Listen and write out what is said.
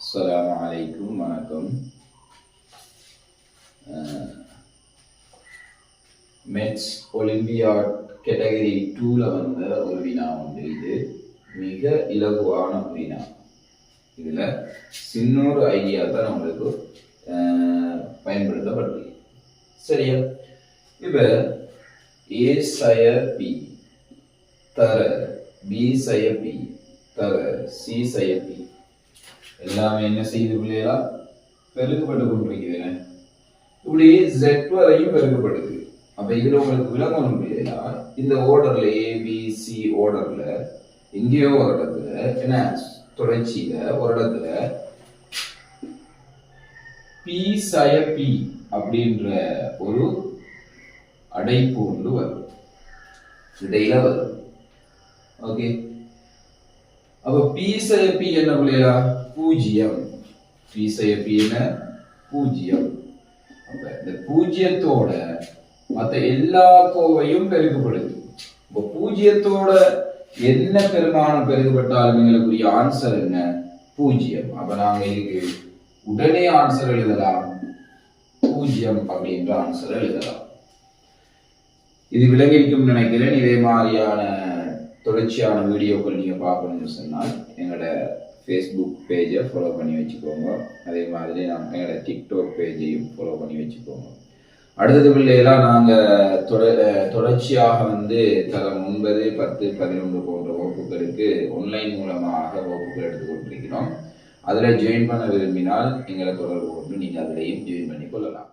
அஸ்ஸலாமு அலைக்கும், வணக்கம். மெட்ஸ் ஒலிம்பியாட் கேட்டகரி 2ல வந்த ஒரு வினா உண்டு. இது மிக இலகுவான வினா. இதுல சின்னொரு ஐடியா தான் நம்மளுக்கு பயன்படுத்தப்பட்டிருக்கு. சரியா? இப்ப ஏ சய பி தர பி சய பி தர சி சய பி எல்லாமே என்ன செய்து பிள்ளைகளா பெருக்கப்பட்டு கொண்டிருக்கிறேன். இப்படி Z வரையும் பெருக்கப்படுது. அப்ப இதுல உங்களுக்கு விளங்கணும் பிள்ளைகளா, இந்த ஓர்டர்ல ABC ஓர்டர்ல எங்கேயோ ஒரு இடத்துல என்ன தொடர்ச்சியில ஒரு இடத்துல பி சய பி அப்படின்ற ஒரு அடைப்பு ஒன்று வரும், இடையில வரும். ஓகே, அப்ப பி சய பி என்ன பிள்ளைகளா? பூஜ்ஜியம். பி சய பி என்ன? பூஜ்ஜியம். அப்ப இந்த பூஜ்ஜியத்தோட மற்ற எல்லா கோவையும் பெருக்கப்படுது. இப்ப பூஜ்ஜியத்தோட என்ன பெருமானம் பெருக்கப்பட்டாலும் எங்களுக்குரிய ஆன்சர் என்ன? பூஜ்ஜியம். அப்ப நாங்க இதுக்கு உடனே ஆன்சர் எழுதலாம், பூஜ்ஜியம் அப்படின்ற ஆன்சர் எழுதலாம். இது விளங்கிக்கும் நினைக்கிறேன். இதே மாதிரியான தொடர்ச்சியான வீடியோக்கள் நீங்க பார்க்கணும்னு சொன்னால் எங்களோட ஃபேஸ்புக் பேஜை ஃபாலோ பண்ணி வச்சுக்கோங்க. அதே மாதிரி எங்களோட டிக்டாக் பேஜையும் ஃபாலோ பண்ணி வச்சுக்கோங்க. அடுத்தது பிள்ளைகளாக நாங்கள் தொடர்ச்சியாக தரம் 9, 10, 11 போன்ற வகுப்புகளுக்கு ஆன்லைன் மூலமாக வகுப்புகள் எடுத்துக்கொண்டிருக்கிறோம். அதில் ஜாயின் பண்ண விரும்பினால் எங்களை தொடர்பு கொண்டு நீங்கள் அதிலையும் ஜாயின் பண்ணி கொள்ளலாம்.